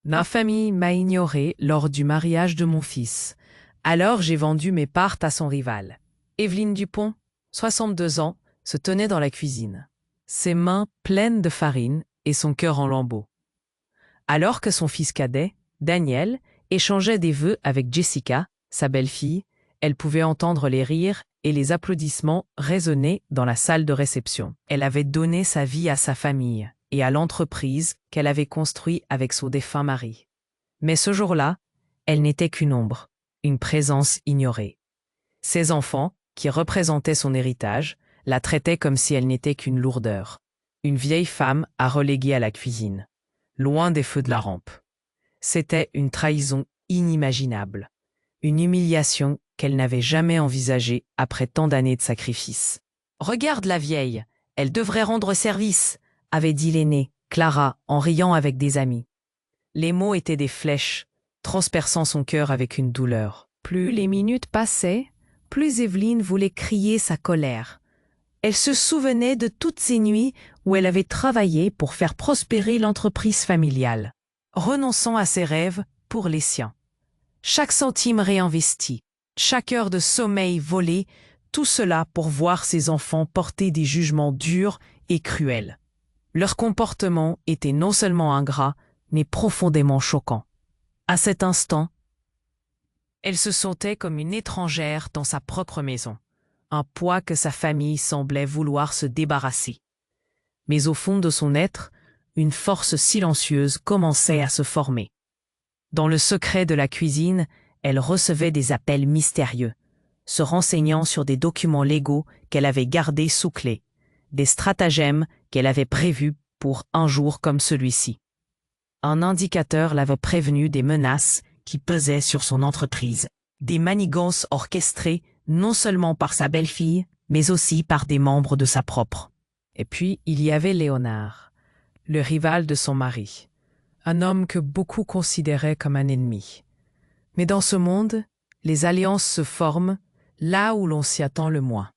Ma famille m'a ignoré lors du mariage de mon fils. Alors j'ai vendu mes parts à son rival. Evelyne Dupont, 62 ans, se tenait dans la cuisine, ses mains pleines de farine et son cœur en lambeaux. Alors que son fils cadet, Daniel, échangeait des vœux avec Jessica, sa belle-fille, elle pouvait entendre les rires et les applaudissements résonner dans la salle de réception. Elle avait donné sa vie à sa famille et à l'entreprise qu'elle avait construite avec son défunt mari. Mais ce jour-là, elle n'était qu'une ombre, une présence ignorée. Ses enfants, qui représentaient son héritage, la traitaient comme si elle n'était qu'une lourdeur, une vieille femme à reléguer à la cuisine, loin des feux de la rampe. C'était une trahison inimaginable, une humiliation qu'elle n'avait jamais envisagée après tant d'années de sacrifice. « Regarde la vieille, elle devrait rendre service », avait dit l'aînée, Clara, en riant avec des amis. Les mots étaient des flèches, transperçant son cœur avec une douleur. Plus les minutes passaient, plus Evelyne voulait crier sa colère. Elle se souvenait de toutes ces nuits où elle avait travaillé pour faire prospérer l'entreprise familiale, renonçant à ses rêves pour les siens. Chaque centime réinvesti, chaque heure de sommeil volé, tout cela pour voir ses enfants porter des jugements durs et cruels. Leur comportement était non seulement ingrat, mais profondément choquant. À cet instant, elle se sentait comme une étrangère dans sa propre maison, un poids que sa famille semblait vouloir se débarrasser. Mais au fond de son être, une force silencieuse commençait à se former. Dans le secret de la cuisine, elle recevait des appels mystérieux, se renseignant sur des documents légaux qu'elle avait gardés sous clé, des stratagèmes qu'elle avait prévus pour un jour comme celui-ci. Un indicateur l'avait prévenu des menaces qui pesaient sur son entreprise, des manigances orchestrées non seulement par sa belle-fille, mais aussi par des membres de sa propre. Et puis, il y avait Léonard, le rival de son mari, un homme que beaucoup considéraient comme un ennemi. Mais dans ce monde, les alliances se forment là où l'on s'y attend le moins.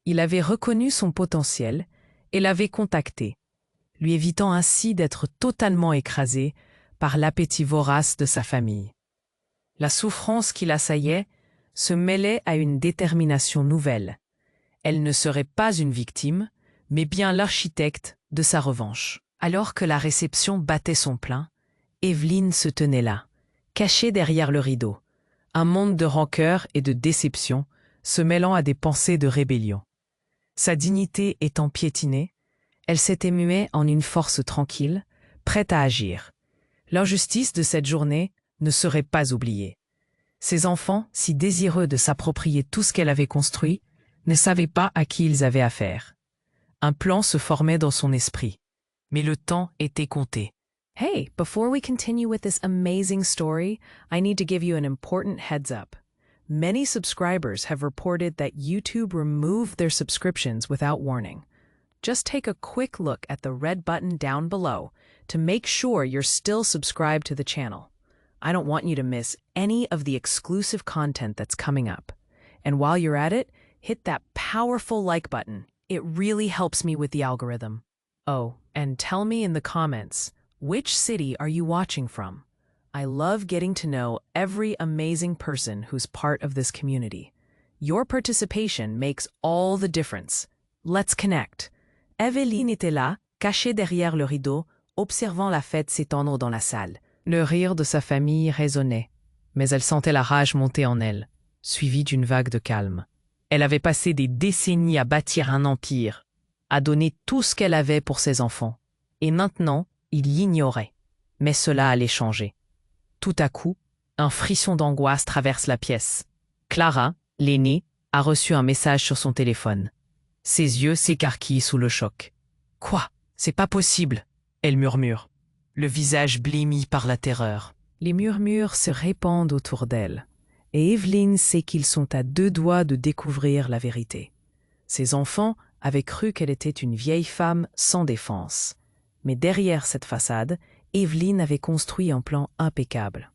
Il avait reconnu son potentiel et l'avait contacté, lui évitant ainsi d'être totalement écrasé par l'appétit vorace de sa famille. La souffrance qui l'assaillait se mêlait à une détermination nouvelle. Elle ne serait pas une victime, mais bien l'architecte de sa revanche. Alors que la réception battait son plein, Evelyne se tenait là, cachée derrière le rideau, un monde de rancœur et de déception se mêlant à des pensées de rébellion. Sa dignité étant piétinée, elle s'était muée en une force tranquille, prête à agir. L'injustice de cette journée ne serait pas oubliée. Ses enfants, si désireux de s'approprier tout ce qu'elle avait construit, ne savaient pas à qui ils avaient affaire. Un plan se formait dans son esprit, mais le temps était compté. Hey, before we continue with this amazing story, I need to give you an important heads up. Many subscribers have reported that YouTube removed their subscriptions without warning. Just take a quick look at the red button down below to make sure you're still subscribed to the channel. I don't want you to miss any of the exclusive content that's coming up. And while you're at it, hit that powerful like button. It really helps me with the algorithm. Oh, and tell me in the comments, which city are you watching from? I love getting to know every amazing person who's part of this community. Your participation makes all the difference. Let's connect. Evelyne était là, cachée derrière le rideau, observant la fête s'étendre dans la salle. Le rire de sa famille résonnait, mais elle sentait la rage monter en elle, suivie d'une vague de calme. Elle avait passé des décennies à bâtir un empire, à donner tout ce qu'elle avait pour ses enfants. Et maintenant, il l'ignorait. Mais cela allait changer. Tout à coup, un frisson d'angoisse traverse la pièce. Clara, l'aînée, a reçu un message sur son téléphone. Ses yeux s'écarquillent sous le choc. « Quoi? C'est pas possible !» elle murmure, le visage blêmi par la terreur. Les murmures se répandent autour d'elle, et Evelyne sait qu'ils sont à 2 doigts de découvrir la vérité. Ses enfants avaient cru qu'elle était une vieille femme sans défense. Mais derrière cette façade, Evelyne avait construit un plan impeccable.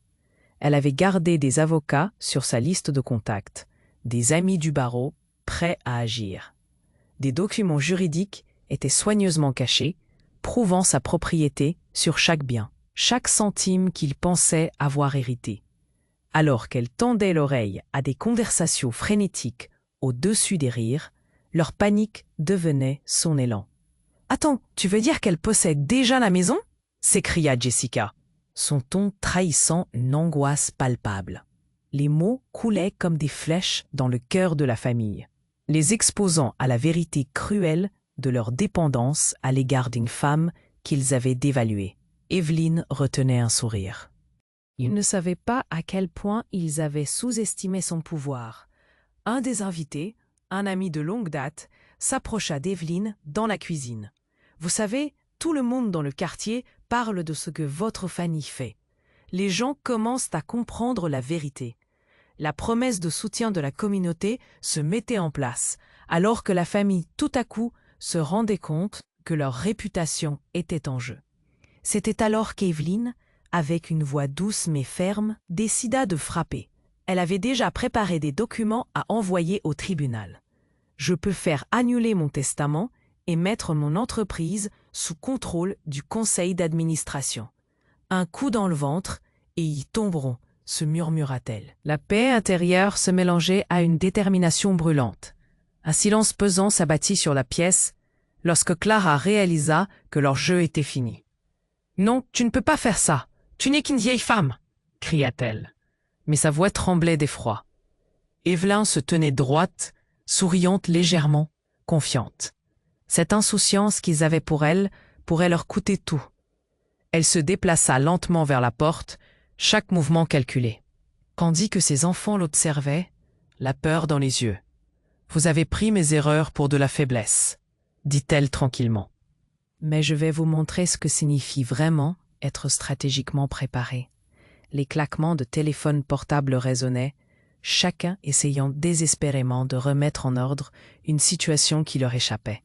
Elle avait gardé des avocats sur sa liste de contacts, des amis du barreau prêts à agir. Des documents juridiques étaient soigneusement cachés, prouvant sa propriété sur chaque bien. chaque centime qu'ils pensaient avoir hérité. Alors qu'elles tendaient l'oreille à des conversations frénétiques au-dessus des rires, leur panique devenait son élan. « Attends, tu veux dire qu'elle possède déjà la maison ?» s'écria Jessica, son ton trahissant une angoisse palpable. Les mots coulaient comme des flèches dans le cœur de la famille, les exposant à la vérité cruelle de leur dépendance à l'égard d'une femme qu'ils avaient dévaluée. Evelyne retenait un sourire. Ils ne savaient pas à quel point ils avaient sous-estimé son pouvoir. Un des invités, un ami de longue date, s'approcha d'Evelyne dans la cuisine. « Vous savez, tout le monde dans le quartier parle de ce que votre Fanny fait. Les gens commencent à comprendre la vérité. » La promesse de soutien de la communauté se mettait en place, alors que la famille, tout à coup, se rendait compte que leur réputation était en jeu. C'était alors qu'Evelyne, avec une voix douce mais ferme, décida de frapper. Elle avait déjà préparé des documents à envoyer au tribunal. « Je peux faire annuler mon testament et mettre mon entreprise sous contrôle du conseil d'administration. Un coup dans le ventre et ils tomberont, » se murmura-t-elle. La paix intérieure se mélangeait à une détermination brûlante. Un silence pesant s'abattit sur la pièce lorsque Clara réalisa que leur jeu était fini. « Non, tu ne peux pas faire ça. Tu n'es qu'une vieille femme !» cria-t-elle. Mais sa voix tremblait d'effroi. Evelyne se tenait droite, souriante légèrement, confiante. Cette insouciance qu'ils avaient pour elle pourrait leur coûter tout. Elle se déplaça lentement vers la porte, chaque mouvement calculé. Tandis que ses enfants l'observaient, la peur dans les yeux. « Vous avez pris mes erreurs pour de la faiblesse, » dit-elle tranquillement. « Mais je vais vous montrer ce que signifie vraiment être stratégiquement préparé. » Les claquements de téléphone portable résonnaient, chacun essayant désespérément de remettre en ordre une situation qui leur échappait.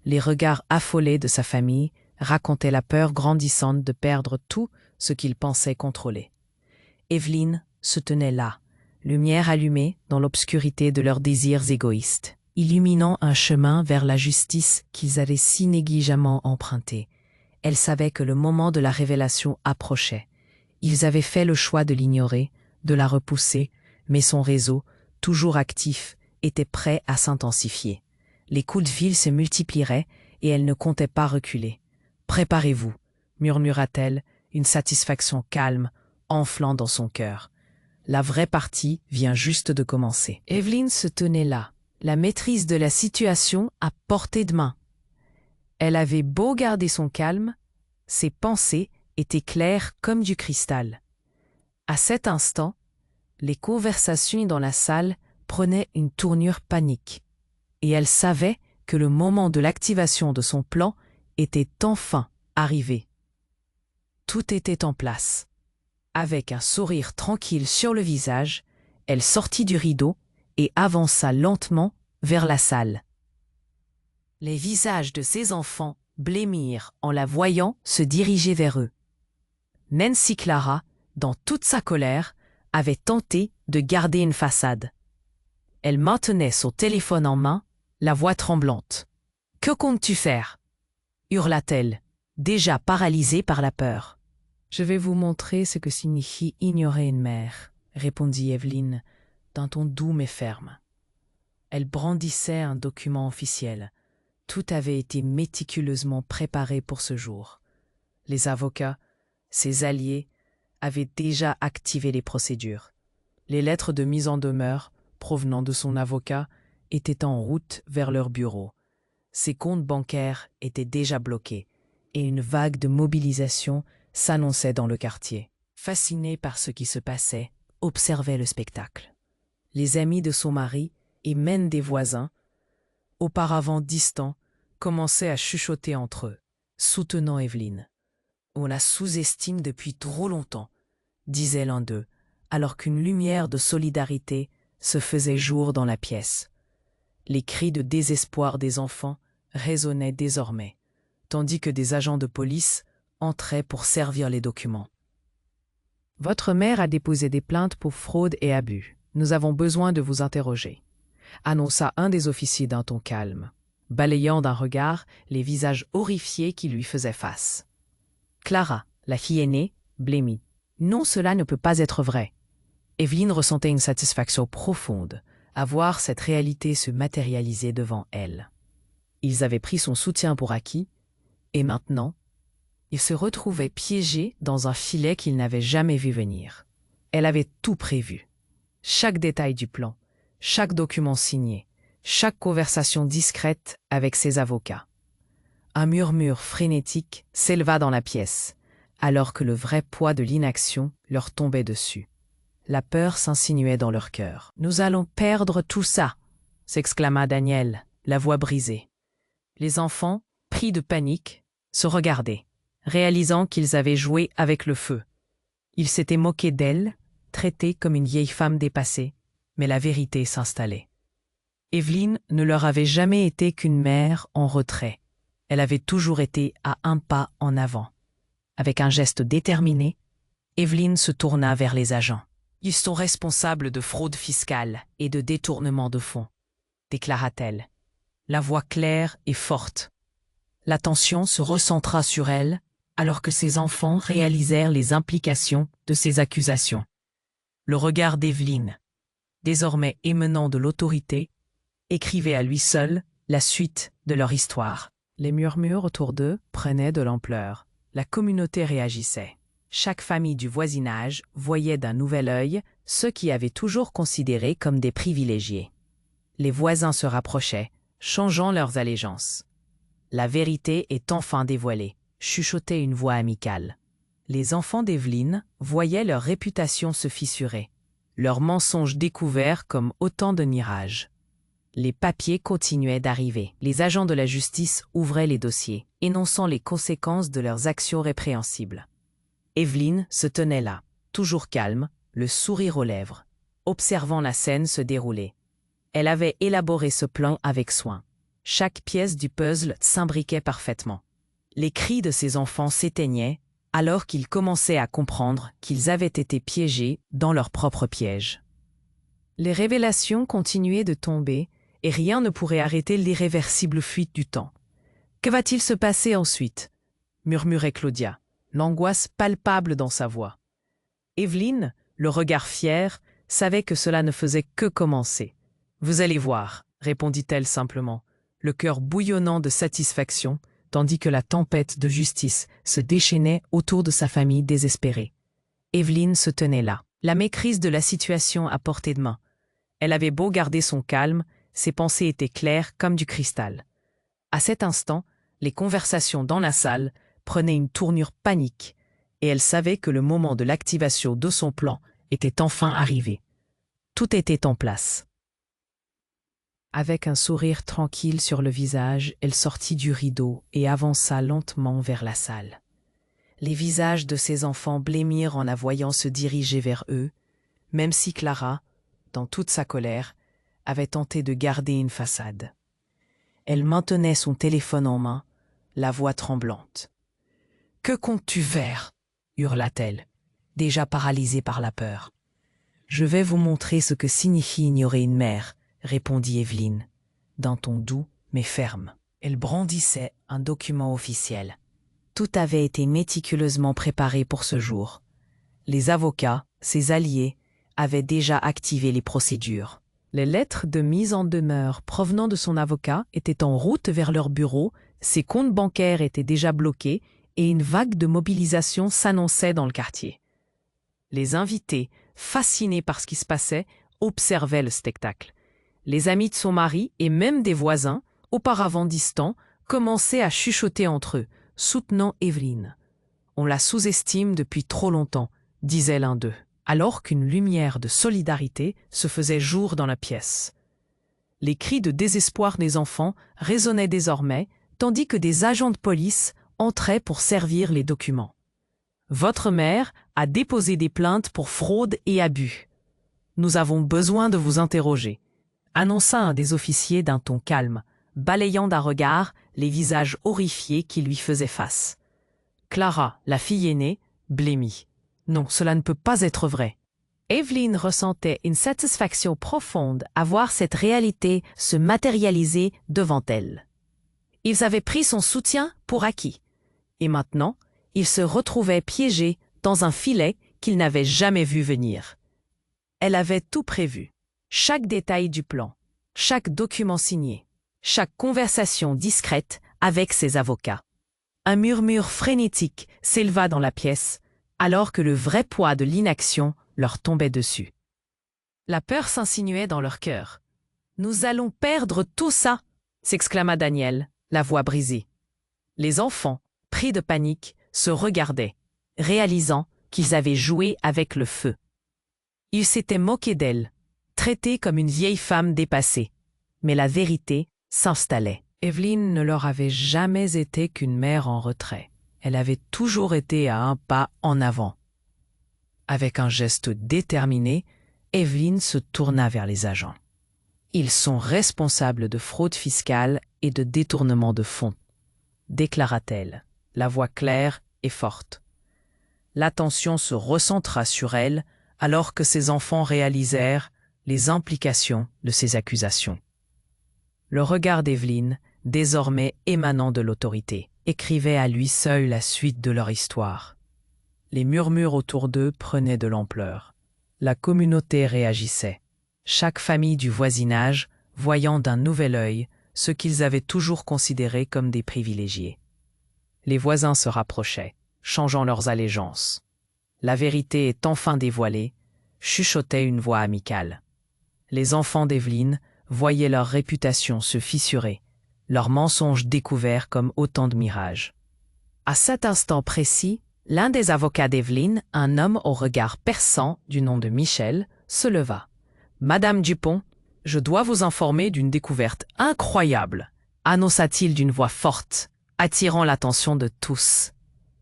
Les regards affolés de sa famille racontaient la peur grandissante de perdre tout ce qu'ils pensaient contrôler. Evelyne se tenait là, lumière allumée dans l'obscurité de leurs désirs égoïstes, illuminant un chemin vers la justice qu'ils avaient si négligemment emprunté. Elle savait que le moment de la révélation approchait. Ils avaient fait le choix de l'ignorer, de la repousser, mais son réseau, toujours actif, était prêt à s'intensifier. Les coups de fil se multiplieraient et elle ne comptait pas reculer. « Préparez-vous » murmura-t-elle, une satisfaction calme, enflant dans son cœur. La vraie partie vient juste de commencer. Evelyne se tenait là, la maîtrise de la situation à portée de main. Elle avait beau garder son calme, ses pensées étaient claires comme du cristal. À cet instant, les conversations dans la salle prenaient une tournure panique, et elle savait que le moment de l'activation de son plan était enfin arrivé. Tout était en place. Avec un sourire tranquille sur le visage, elle sortit du rideau et avança lentement vers la salle. Les visages de ses enfants blêmirent en la voyant se diriger vers eux. Nancy Clara, dans toute sa colère, avait tenté de garder une façade. Elle maintenait son téléphone en main, la voix tremblante. « Que comptes-tu faire ?» hurla-t-elle, déjà paralysée par la peur. « Je vais vous montrer ce que signifie ignorer une mère, » répondit Evelyne, d'un ton doux mais ferme. Elle brandissait un document officiel. Tout avait été méticuleusement préparé pour ce jour. Les avocats, ses alliés, avaient déjà activé les procédures. Les lettres de mise en demeure, provenant de son avocat, étaient en route vers leur bureau. Ses comptes bancaires étaient déjà bloqués, et une vague de mobilisation s'annonçait dans le quartier. Fascinés par ce qui se passait, observaient le spectacle. Les amis de son mari et même des voisins, auparavant distants, commençaient à chuchoter entre eux, soutenant Evelyne. « On la sous-estime depuis trop longtemps », disait l'un d'eux, alors qu'une lumière de solidarité se faisait jour dans la pièce. Les cris de désespoir des enfants résonnaient désormais, tandis que des agents de police entraient pour servir les documents. « Votre mère a déposé des plaintes pour fraude et abus. Nous avons besoin de vous interroger », annonça un des officiers d'un ton calme, balayant d'un regard les visages horrifiés qui lui faisaient face. Clara, La fille aînée blêmit. Non, cela ne peut pas être vrai. Evelyne ressentait une satisfaction profonde à voir cette réalité se matérialiser devant elle. Ils avaient pris son soutien pour acquis, et maintenant, ils se retrouvaient piégés dans un filet qu'ils n'avaient jamais vu venir. Elle avait tout prévu. Chaque détail du plan, chaque document signé, chaque conversation discrète avec ses avocats. Un murmure frénétique s'éleva dans la pièce, alors que le vrai poids de l'inaction leur tombait dessus. La peur s'insinuait dans leur cœur. « Nous allons perdre tout ça !» s'exclama Daniel, la voix brisée. Les enfants, pris de panique, se regardaient, réalisant qu'ils avaient joué avec le feu. Ils s'étaient moqués d'elle, traitée comme une vieille femme dépassée, mais la vérité s'installait. Evelyne ne leur avait jamais été qu'une mère en retrait. Elle avait toujours été à un pas en avant. Avec un geste déterminé, Evelyne se tourna vers les agents. « Ils sont responsables de fraude fiscale et de détournement de fonds », déclara-t-elle, la voix claire et forte. L'attention se recentra sur elle, alors que ses enfants réalisèrent les implications de ces accusations. Le regard d'Evelyne, désormais émanant de l'autorité, écrivait à lui seul la suite de leur histoire. Les murmures autour d'eux prenaient de l'ampleur. La communauté réagissait. Chaque famille du voisinage voyait d'un nouvel œil ceux qui avaient toujours considérés comme des privilégiés. Les voisins se rapprochaient, changeant leurs allégeances. La vérité est enfin dévoilée, chuchotait une voix amicale. Les enfants d'Evelyne voyaient leur réputation se fissurer, leurs mensonges découverts comme autant de mirages. Les papiers continuaient d'arriver. Les agents de la justice ouvraient les dossiers, énonçant les conséquences de leurs actions répréhensibles. Evelyne se tenait là, toujours calme, le sourire aux lèvres, observant la scène se dérouler. Elle avait élaboré ce plan avec soin. Chaque pièce du puzzle s'imbriquait parfaitement. Les cris de ses enfants s'éteignaient alors qu'ils commençaient à comprendre qu'ils avaient été piégés dans leur propre piège. Les révélations continuaient de tomber et rien ne pourrait arrêter l'irréversible fuite du temps. « Que va-t-il se passer ensuite ?» murmurait Claudia, l'angoisse palpable dans sa voix. Evelyne, le regard fier, savait que cela ne faisait que commencer. « Vous allez voir », répondit-elle simplement, le cœur bouillonnant de satisfaction, tandis que la tempête de justice se déchaînait autour de sa famille désespérée. Evelyne se tenait là, la maîtrise de la situation à portée de main. Elle avait beau garder son calme, ses pensées étaient claires comme du cristal. À cet instant, les conversations dans la salle prenaient une tournure panique, et elle savait que le moment de l'activation de son plan était enfin arrivé. Tout était en place. Avec un sourire tranquille sur le visage, elle sortit du rideau et avança lentement vers la salle. Les visages de ses enfants blêmirent en la voyant se diriger vers eux, même si Clara, dans toute sa colère, avait tenté de garder une façade. Elle maintenait son téléphone en main, la voix tremblante. « Que comptes-tu faire ?» hurla-t-elle, déjà paralysée par la peur. « Je vais vous montrer ce que signifie ignorer une mère, » répondit Evelyne, d'un ton doux mais ferme. Elle brandissait un document officiel. Tout avait été méticuleusement préparé pour ce jour. Les avocats, ses alliés, avaient déjà activé les procédures. Les lettres de mise en demeure provenant de son avocat étaient en route vers leur bureau, ses comptes bancaires étaient déjà bloqués et une vague de mobilisation s'annonçait dans le quartier. Les invités, fascinés par ce qui se passait, observaient le spectacle. Les amis de son mari et même des voisins, auparavant distants, commençaient à chuchoter entre eux, soutenant Evelyne. « On la sous-estime depuis trop longtemps », disait l'un d'eux, alors qu'une lumière de solidarité se faisait jour dans la pièce. Les cris de désespoir des enfants résonnaient désormais, tandis que des agents de police entraient pour servir les documents. « Votre mère a déposé des plaintes pour fraude et abus. Nous avons besoin de vous interroger », annonça un des officiers d'un ton calme, balayant d'un regard les visages horrifiés qui lui faisaient face. Clara, la fille aînée, blêmit. « Non, cela ne peut pas être vrai. » Evelyne ressentait une satisfaction profonde à voir cette réalité se matérialiser devant elle. Ils avaient pris son soutien pour acquis, et maintenant, il se retrouvait piégé dans un filet qu'il n'avait jamais vu venir. Elle avait tout prévu. Chaque détail du plan, chaque document signé, chaque conversation discrète avec ses avocats. Un murmure frénétique s'éleva dans la pièce, alors que le vrai poids de l'inaction leur tombait dessus. La peur s'insinuait dans leur cœur. « Nous allons perdre tout ça !» s'exclama Daniel, la voix brisée. Les enfants, pris de panique, se regardaient, réalisant qu'ils avaient joué avec le feu. Ils s'étaient moqués d'elle, traitée comme une vieille femme dépassée. Mais la vérité s'installait. Evelyne ne leur avait jamais été qu'une mère en retrait. Elle avait toujours été à un pas en avant. Avec un geste déterminé, Evelyne se tourna vers les agents. « Ils sont responsables de fraude fiscale et de détournement de fonds », déclara-t-elle, la voix claire et forte. L'attention se recentra sur elle alors que ses enfants réalisèrent les implications de ces accusations. Le regard d'Evelyne, désormais émanant de l'autorité, écrivait à lui seul la suite de leur histoire. Les murmures autour d'eux prenaient de l'ampleur. La communauté réagissait. Chaque famille du voisinage voyant d'un nouvel œil ce qu'ils avaient toujours considéré comme des privilégiés. Les voisins se rapprochaient, changeant leurs allégeances. La vérité est enfin dévoilée, chuchotait une voix amicale. Les enfants d'Evelyne voyaient leur réputation se fissurer, leurs mensonges découverts comme autant de mirages. À cet instant précis, l'un des avocats d'Evelyne, un homme au regard perçant du nom de Michel, se leva. « Madame Dupont, je dois vous informer d'une découverte incroyable », annonça-t-il d'une voix forte, attirant l'attention de tous.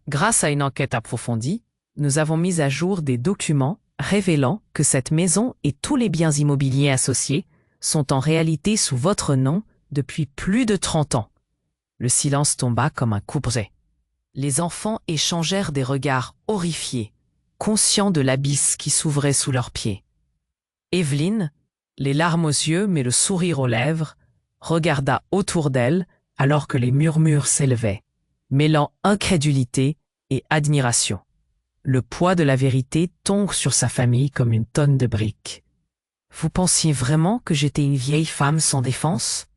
Grâce à une enquête approfondie, nous avons mis à jour des documents révélant que cette maison et tous les biens immobiliers associés sont en réalité sous votre nom depuis plus de 30 ans. Le silence tomba comme un couperet. Les enfants échangèrent des regards horrifiés, conscients de l'abysse qui s'ouvrait sous leurs pieds. Evelyne, les larmes aux yeux mais le sourire aux lèvres, regarda autour d'elle alors que les murmures s'élevaient, mêlant incrédulité et admiration. Le poids de la vérité tombe sur sa famille comme une tonne de briques. « Vous pensiez vraiment que j'étais une vieille femme sans défense ?»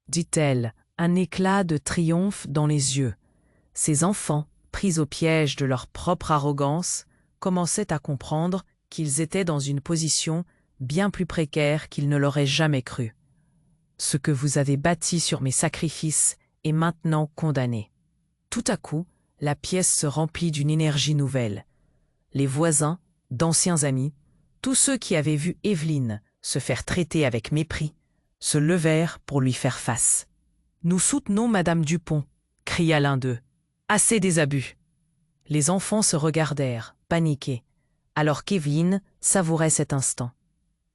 dit-elle, un éclat de triomphe dans les yeux. Ses enfants, pris au piège de leur propre arrogance, commençaient à comprendre qu'ils étaient dans une position bien plus précaire qu'ils ne l'auraient jamais cru. « Ce que vous avez bâti sur mes sacrifices est maintenant condamné. » Tout à coup, la pièce se remplit d'une énergie nouvelle. Les voisins, d'anciens amis, tous ceux qui avaient vu Evelyne se faire traiter avec mépris, se levèrent pour lui faire face. « Nous soutenons Madame Dupont !» cria l'un d'eux. « Assez des abus !» Les enfants se regardèrent, paniqués, alors qu'Evelyne savourait cet instant.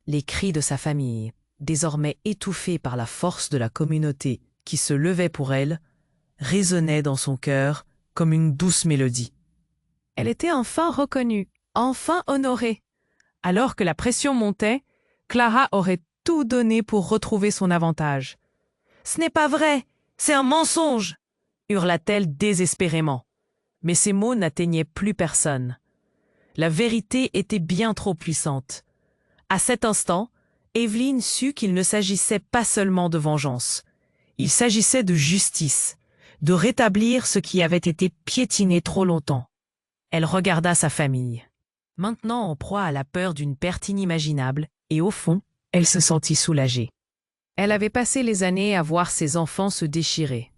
Les cris de sa famille, désormais étouffés par la force de la communauté qui se levait pour elle, résonnaient dans son cœur comme une douce mélodie. Elle était enfin reconnue, enfin honorée. Alors que la pression montait, Clara aurait tout donné pour retrouver son avantage. « Ce n'est pas vrai, c'est un mensonge !» hurla-t-elle désespérément. Mais ces mots n'atteignaient plus personne. La vérité était bien trop puissante. À cet instant, Evelyne sut qu'il ne s'agissait pas seulement de vengeance. Il s'agissait de justice, de rétablir ce qui avait été piétiné trop longtemps. Elle regarda sa famille. Maintenant en proie à la peur d'une perte inimaginable, et au fond, elle se sentit soulagée. Elle avait passé les années à voir ses enfants se déchirer.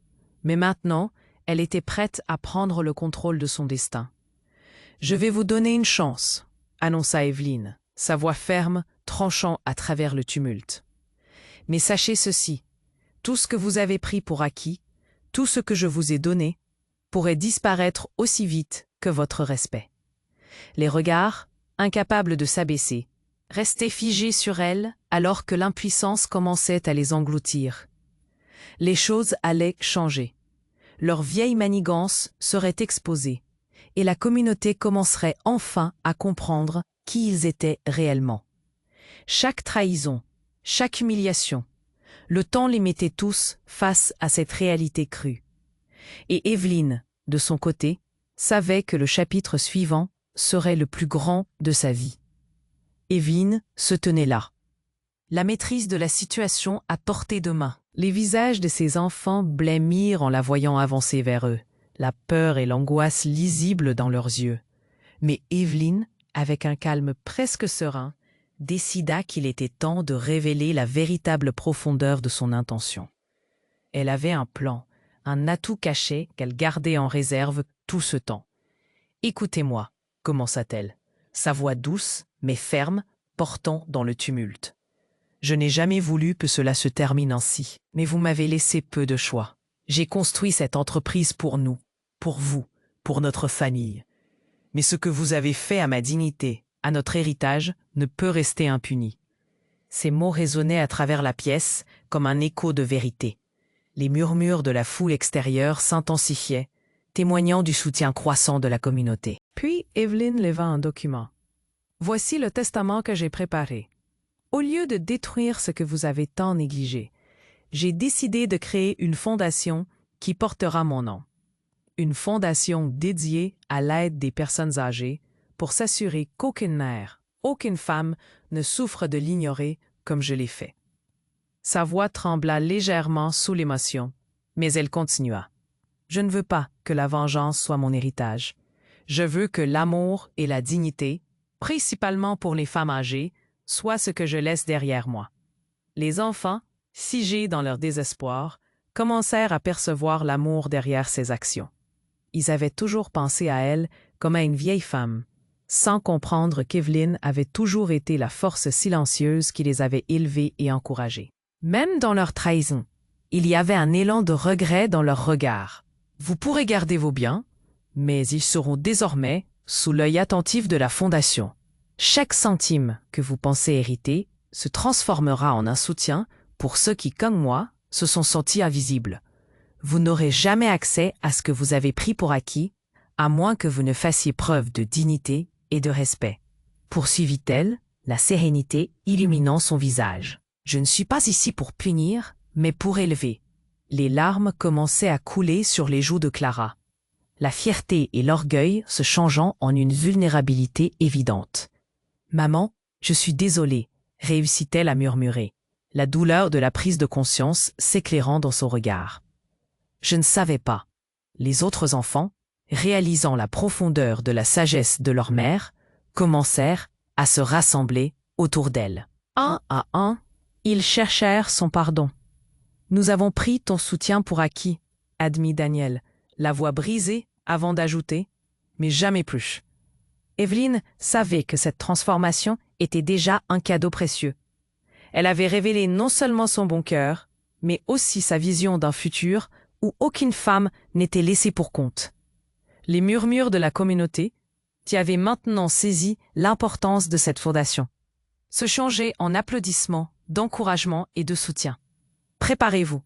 Mais maintenant, elle était prête à prendre le contrôle de son destin. « Je vais vous donner une chance », annonça Evelyne, sa voix ferme, tranchant à travers le tumulte. « Mais sachez ceci, tout ce que vous avez pris pour acquis, tout ce que je vous ai donné, pourrait disparaître aussi vite que votre respect. » Les regards, incapables de s'abaisser, restaient figés sur elle alors que l'impuissance commençait à les engloutir. Les choses allaient changer. Leur vieille manigance serait exposée, et la communauté commencerait enfin à comprendre qui ils étaient réellement. Chaque trahison, chaque humiliation, le temps les mettait tous face à cette réalité crue. Et Evelyne, de son côté, savait que le chapitre suivant serait le plus grand de sa vie. Evelyne se tenait là. La maîtrise de la situation à portée de main. Les visages de ses enfants blêmirent en la voyant avancer vers eux, la peur et l'angoisse lisibles dans leurs yeux. Mais Evelyne, avec un calme presque serein, décida qu'il était temps de révéler la véritable profondeur de son intention. Elle avait un plan, un atout caché qu'elle gardait en réserve tout ce temps. « Écoutez-moi » commença-t-elle, sa voix douce mais ferme, portant dans le tumulte. « Je n'ai jamais voulu que cela se termine ainsi, mais vous m'avez laissé peu de choix. J'ai construit cette entreprise pour nous, pour vous, pour notre famille. Mais ce que vous avez fait à ma dignité, à notre héritage, ne peut rester impuni. » Ces mots résonnaient à travers la pièce comme un écho de vérité. Les murmures de la foule extérieure s'intensifiaient, témoignant du soutien croissant de la communauté. Puis Evelyne leva un document. « Voici le testament que j'ai préparé. Au lieu de détruire ce que vous avez tant négligé, j'ai décidé de créer une fondation qui portera mon nom. Une fondation dédiée à l'aide des personnes âgées pour s'assurer qu'aucune mère, aucune femme ne souffre de l'ignorer comme je l'ai fait. » Sa voix trembla légèrement sous l'émotion, mais elle continua. « Je ne veux pas que la vengeance soit mon héritage. Je veux que l'amour et la dignité, principalement pour les femmes âgées, soient ce que je laisse derrière moi. » Les enfants, figés dans leur désespoir, commencèrent à percevoir l'amour derrière ses actions. Ils avaient toujours pensé à elle comme à une vieille femme, sans comprendre qu'Evelyne avait toujours été la force silencieuse qui les avait élevés et encouragés. Même dans leur trahison, il y avait un élan de regret dans leur regard. « Vous pourrez garder vos biens, mais ils seront désormais sous l'œil attentif de la Fondation. Chaque centime que vous pensez hériter se transformera en un soutien pour ceux qui, comme moi, se sont sentis invisibles. Vous n'aurez jamais accès à ce que vous avez pris pour acquis, à moins que vous ne fassiez preuve de dignité et de respect. » Poursuivit-elle, la sérénité illuminant son visage. « Je ne suis pas ici pour punir, mais pour élever. » Les larmes commençaient à couler sur les joues de Clara, la fierté et l'orgueil se changeant en une vulnérabilité évidente. « Maman, je suis désolée, » réussit-elle à murmurer, la douleur de la prise de conscience s'éclairant dans son regard. « Je ne savais pas. » Les autres enfants, réalisant la profondeur de la sagesse de leur mère, commencèrent à se rassembler autour d'elle. Un à un, ils cherchèrent son pardon. « Nous avons pris ton soutien pour acquis, » admit Daniel, la voix brisée avant d'ajouter « mais jamais plus. » Evelyne savait que cette transformation était déjà un cadeau précieux. Elle avait révélé non seulement son bon cœur, mais aussi sa vision d'un futur où aucune femme n'était laissée pour compte. Les murmures de la communauté qui avaient maintenant saisi l'importance de cette fondation se changeaient en applaudissements, d'encouragement et de soutien. « Préparez-vous »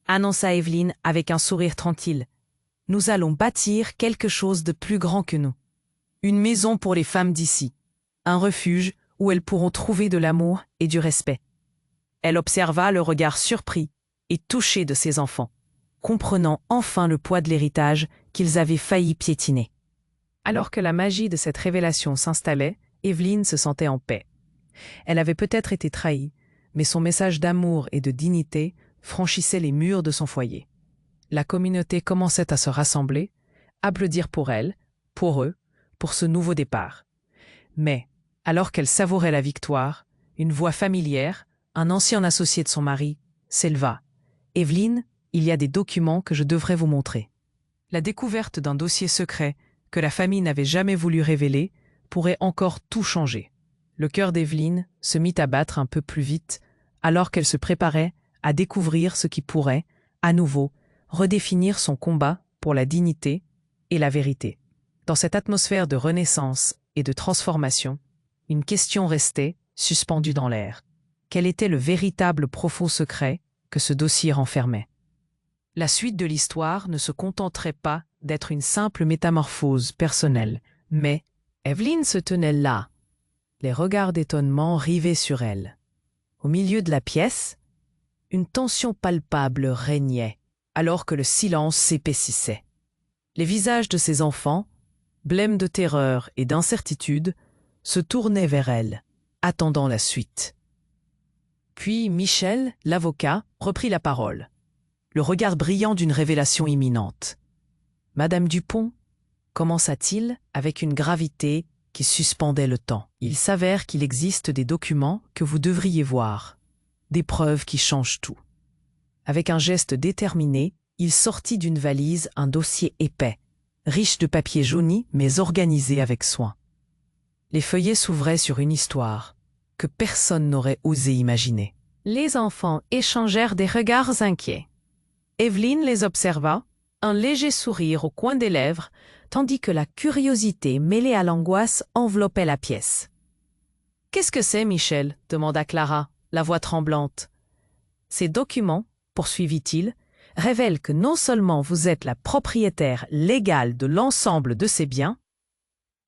annonça Evelyne avec un sourire tranquille. « Nous allons bâtir quelque chose de plus grand que nous. Une maison pour les femmes d'ici, un refuge où elles pourront trouver de l'amour et du respect. » Elle observa le regard surpris et touché de ses enfants, comprenant enfin le poids de l'héritage qu'ils avaient failli piétiner. Alors que la magie de cette révélation s'installait, Evelyne se sentait en paix. Elle avait peut-être été trahie, mais son message d'amour et de dignité franchissait les murs de son foyer. La communauté commençait à se rassembler, applaudir pour elle, pour eux, pour ce nouveau départ. Mais, alors qu'elle savourait la victoire, une voix familière, un ancien associé de son mari, s'éleva. « Evelyne, il y a des documents que je devrais vous montrer. » La découverte d'un dossier secret que la famille n'avait jamais voulu révéler pourrait encore tout changer. Le cœur d'Evelyne se mit à battre un peu plus vite alors qu'elle se préparait à découvrir ce qui pourrait, à nouveau, redéfinir son combat pour la dignité et la vérité. Dans cette atmosphère de renaissance et de transformation, une question restait suspendue dans l'air. Quel était le véritable profond secret que ce dossier renfermait? La suite de l'histoire ne se contenterait pas d'être une simple métamorphose personnelle, mais Evelyne se tenait là, les regards d'étonnement rivés sur elle. Au milieu de la pièce, une tension palpable régnait, alors que le silence s'épaississait. Les visages de ses enfants, blême de terreur et d'incertitude, se tournait vers elle, attendant la suite. Puis Michel, l'avocat, reprit la parole, le regard brillant d'une révélation imminente. « Madame Dupont » commença-t-il avec une gravité qui suspendait le temps. « Il s'avère qu'il existe des documents que vous devriez voir, des preuves qui changent tout. » Avec un geste déterminé, il sortit d'une valise un dossier épais, riche de papier jauni mais organisé avec soin. Les feuillets s'ouvraient sur une histoire que personne n'aurait osé imaginer. Les enfants échangèrent des regards inquiets. Evelyne les observa, un léger sourire au coin des lèvres, tandis que la curiosité mêlée à l'angoisse enveloppait la pièce. « Qu'est-ce que c'est, Michel » demanda Clara, la voix tremblante. « Ces documents, poursuivit-il, révèlent que non seulement vous êtes la propriétaire légale de l'ensemble de ces biens,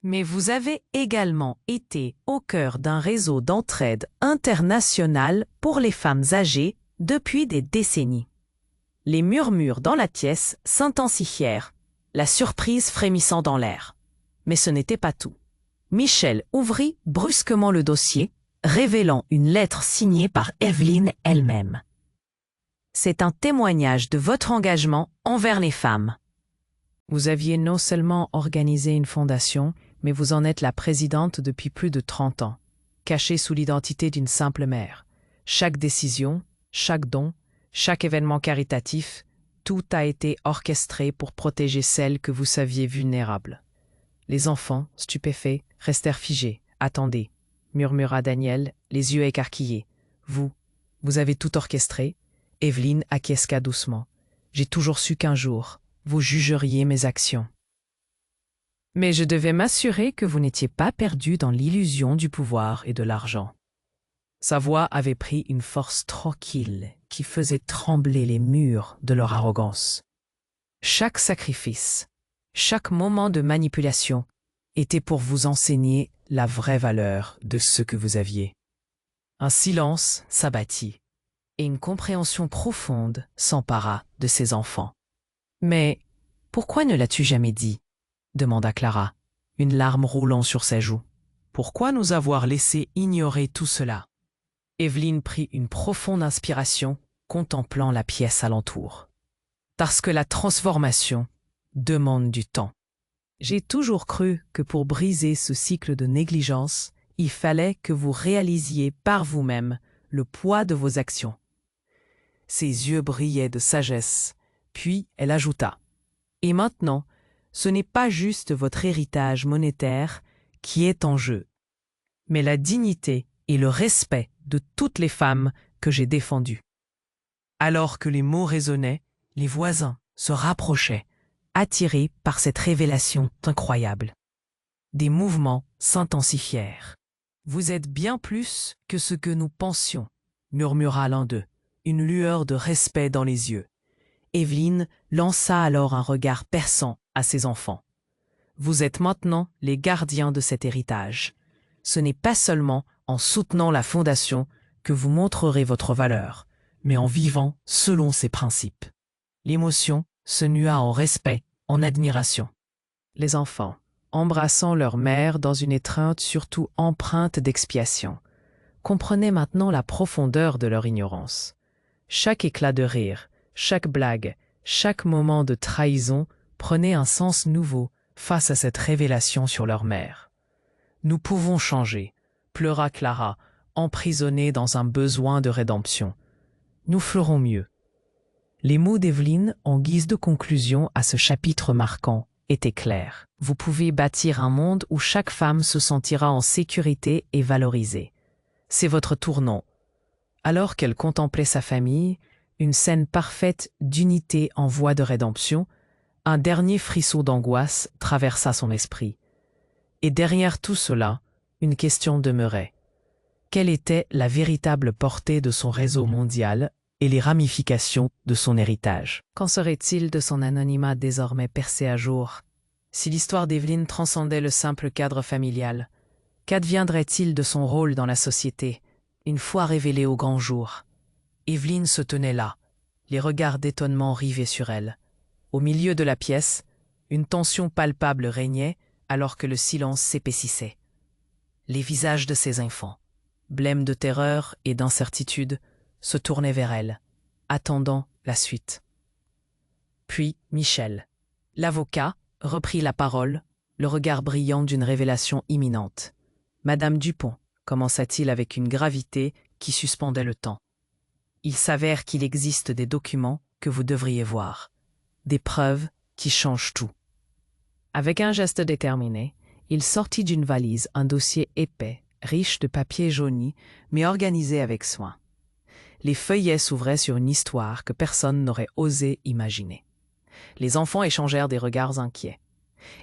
mais vous avez également été au cœur d'un réseau d'entraide internationale pour les femmes âgées depuis des décennies. » Les murmures dans la pièce s'intensifièrent, la surprise frémissant dans l'air. Mais ce n'était pas tout. Michel ouvrit brusquement le dossier, révélant une lettre signée par Evelyne elle-même. « C'est un témoignage de votre engagement envers les femmes. Vous aviez non seulement organisé une fondation, mais vous en êtes la présidente depuis plus de 30 ans, cachée sous l'identité d'une simple mère. Chaque décision, chaque don, chaque événement caritatif, tout a été orchestré pour protéger celles que vous saviez vulnérables. » Les enfants, stupéfaits, restèrent figés. « Attendez, » murmura Daniel, les yeux écarquillés. « Vous avez tout orchestré ?» Evelyne acquiesça doucement. « J'ai toujours su qu'un jour, vous jugeriez mes actions. Mais je devais m'assurer que vous n'étiez pas perdu dans l'illusion du pouvoir et de l'argent. » Sa voix avait pris une force tranquille qui faisait trembler les murs de leur arrogance. Chaque sacrifice, chaque moment de manipulation était pour vous enseigner la vraie valeur de ce que vous aviez. Un silence s'abattit et une compréhension profonde s'empara de ses enfants. « Mais pourquoi ne l'as-tu jamais dit ?» demanda Clara, une larme roulant sur ses joues. « Pourquoi nous avoir laissé ignorer tout cela ?» Evelyne prit une profonde inspiration, contemplant la pièce alentour. « Parce que la transformation demande du temps. J'ai toujours cru que pour briser ce cycle de négligence, il fallait que vous réalisiez par vous-même le poids de vos actions. » Ses yeux brillaient de sagesse, puis elle ajouta « Et maintenant, ce n'est pas juste votre héritage monétaire qui est en jeu, mais la dignité et le respect de toutes les femmes que j'ai défendues. » Alors que les mots résonnaient, les voisins se rapprochaient, attirés par cette révélation incroyable. Des mouvements s'intensifièrent. « Vous êtes bien plus que ce que nous pensions, » murmura l'un d'eux, une lueur de respect dans les yeux. Evelyne lança alors un regard perçant à ses enfants. « Vous êtes maintenant les gardiens de cet héritage. Ce n'est pas seulement en soutenant la fondation que vous montrerez votre valeur, mais en vivant selon ses principes. » L'émotion se nua en respect, en admiration. Les enfants, embrassant leur mère dans une étreinte surtout empreinte d'expiation, comprenaient maintenant la profondeur de leur ignorance. Chaque éclat de rire, chaque blague, chaque moment de trahison prenait un sens nouveau face à cette révélation sur leur mère. « Nous pouvons changer », pleura Clara, emprisonnée dans un besoin de rédemption. « Nous ferons mieux. » Les mots d'Evelyne, en guise de conclusion à ce chapitre marquant, étaient clairs. Vous pouvez bâtir un monde où chaque femme se sentira en sécurité et valorisée. C'est votre tournant. Alors qu'elle contemplait sa famille, une scène parfaite d'unité en voie de rédemption, un dernier frisson d'angoisse traversa son esprit. Et derrière tout cela, une question demeurait. Quelle était la véritable portée de son réseau mondial et les ramifications de son héritage? Qu'en serait-il de son anonymat désormais percé à jour? Si l'histoire d'Evelyne transcendait le simple cadre familial, qu'adviendrait-il de son rôle dans la société, une fois révélée au grand jour? Evelyne se tenait là, les regards d'étonnement rivés sur elle. Au milieu de la pièce, une tension palpable régnait, alors que le silence s'épaississait. Les visages de ses enfants, blêmes de terreur et d'incertitude, se tournaient vers elle, attendant la suite. Puis Michel, l'avocat, reprit la parole, le regard brillant d'une révélation imminente. « Madame Dupont, commença-t-il avec une gravité qui suspendait le temps. Il s'avère qu'il existe des documents que vous devriez voir, des preuves qui changent tout. » Avec un geste déterminé, il sortit d'une valise un dossier épais, riche de papier jauni, mais organisé avec soin. Les feuillets s'ouvraient sur une histoire que personne n'aurait osé imaginer. Les enfants échangèrent des regards inquiets.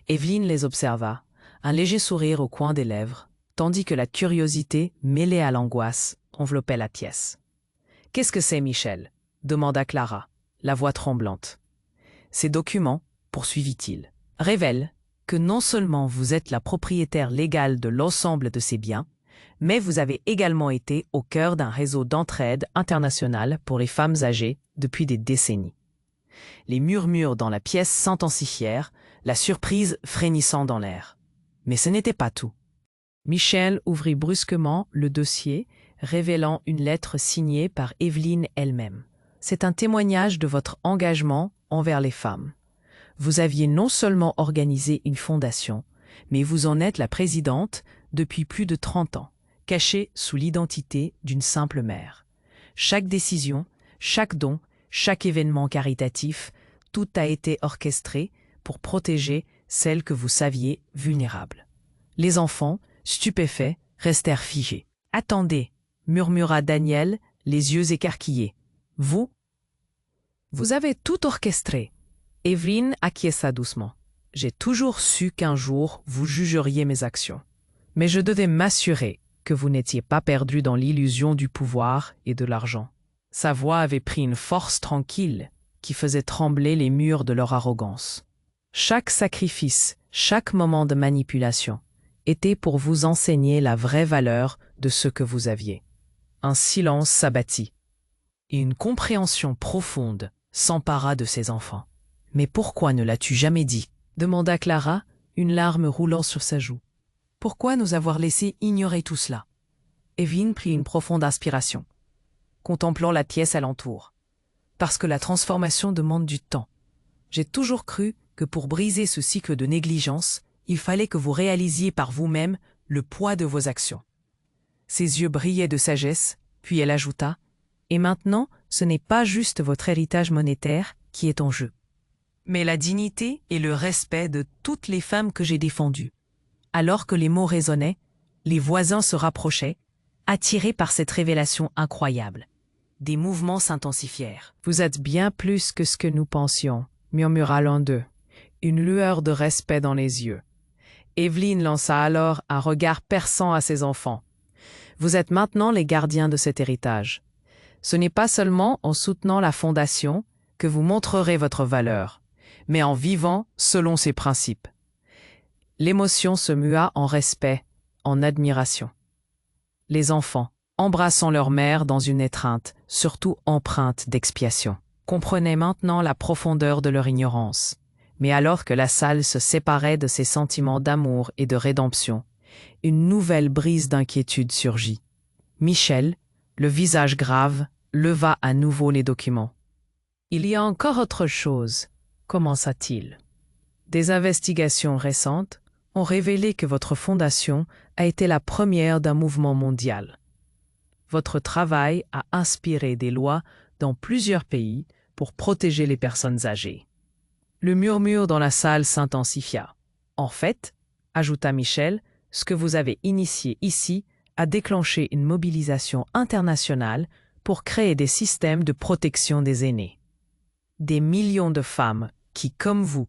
Evelyne les observa, un léger sourire au coin des lèvres, tandis que la curiosité, mêlée à l'angoisse, enveloppait la pièce. « Qu'est-ce que c'est, Michel » demanda Clara, la voix tremblante. « Ces documents, poursuivit-il, révèlent que non seulement vous êtes la propriétaire légale de l'ensemble de ces biens, mais vous avez également été au cœur d'un réseau d'entraide internationale pour les femmes âgées depuis des décennies. » Les murmures dans la pièce s'intensifièrent, la surprise frémissant dans l'air. Mais ce n'était pas tout. Michel ouvrit brusquement le dossier, révélant une lettre signée par Evelyne elle-même. « C'est un témoignage de votre engagement envers les femmes. Vous aviez non seulement organisé une fondation, mais vous en êtes la présidente depuis plus de 30 ans, cachée sous l'identité d'une simple mère. Chaque décision, chaque don, chaque événement caritatif, tout a été orchestré pour protéger celles que vous saviez vulnérables. » Les enfants, stupéfaits, restèrent figés. « Attendez » murmura Daniel, les yeux écarquillés. « Vous avez tout orchestré. » Evelyne acquiesça doucement. « J'ai toujours su qu'un jour vous jugeriez mes actions. Mais je devais m'assurer que vous n'étiez pas perdu dans l'illusion du pouvoir et de l'argent. » Sa voix avait pris une force tranquille qui faisait trembler les murs de leur arrogance. « Chaque sacrifice, chaque moment de manipulation était pour vous enseigner la vraie valeur de ce que vous aviez. » Un silence s'abattit, et une compréhension profonde s'empara de ses enfants. « Mais pourquoi ne l'as-tu jamais dit ?» demanda Clara, une larme roulant sur sa joue. « Pourquoi nous avoir laissé ignorer tout cela ?» Evelyne prit une profonde inspiration, contemplant la pièce alentour. « Parce que la transformation demande du temps. J'ai toujours cru que pour briser ce cycle de négligence, il fallait que vous réalisiez par vous-même le poids de vos actions. » Ses yeux brillaient de sagesse, puis elle ajouta « Et maintenant, ce n'est pas juste votre héritage monétaire qui est en jeu, mais la dignité et le respect de toutes les femmes que j'ai défendues. » Alors que les mots résonnaient, les voisins se rapprochaient, attirés par cette révélation incroyable. Des mouvements s'intensifièrent. « Vous êtes bien plus que ce que nous pensions », murmura l'un d'eux, une lueur de respect dans les yeux. Evelyne lança alors un regard perçant à ses enfants. « Vous êtes maintenant les gardiens de cet héritage. Ce n'est pas seulement en soutenant la fondation que vous montrerez votre valeur, mais en vivant selon ses principes. » L'émotion se mua en respect, en admiration. Les enfants, embrassant leur mère dans une étreinte, surtout empreinte d'expiation, comprenaient maintenant la profondeur de leur ignorance. Mais alors que la salle se séparait de ses sentiments d'amour et de rédemption, une nouvelle brise d'inquiétude surgit. Michel, le visage grave, leva à nouveau les documents. « Il y a encore autre chose, » commença-t-il. « Des investigations récentes ont révélé que votre fondation a été la première d'un mouvement mondial. Votre travail a inspiré des lois dans plusieurs pays pour protéger les personnes âgées. » Le murmure dans la salle s'intensifia. « En fait, » ajouta Michel, « ce que vous avez initié ici a déclenché une mobilisation internationale pour créer des systèmes de protection des aînés. Des millions de femmes qui, comme vous,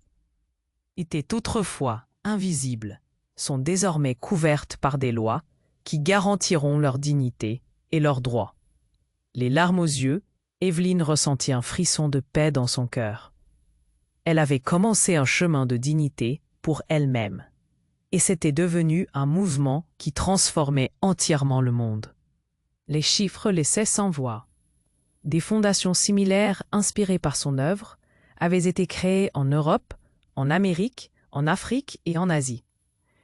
étaient autrefois invisibles, sont désormais couvertes par des lois qui garantiront leur dignité et leurs droits. » Les larmes aux yeux, Evelyne ressentit un frisson de paix dans son cœur. Elle avait commencé un chemin de dignité pour elle-même, et c'était devenu un mouvement qui transformait entièrement le monde. Les chiffres laissaient sans voix. Des fondations similaires inspirées par son œuvre avaient été créées en Europe, en Amérique, en Afrique et en Asie.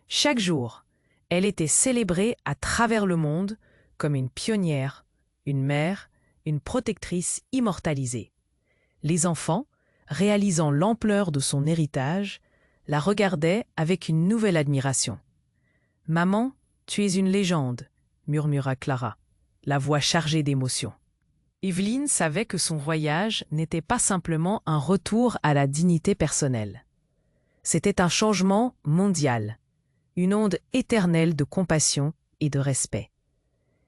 Chaque jour, elle était célébrée à travers le monde comme une pionnière, une mère, une protectrice immortalisée. Les enfants, réalisant l'ampleur de son héritage, la regardaient avec une nouvelle admiration. « Maman, tu es une légende », murmura Clara, la voix chargée d'émotion. Evelyne savait que son voyage n'était pas simplement un retour à la dignité personnelle. C'était un changement mondial, une onde éternelle de compassion et de respect.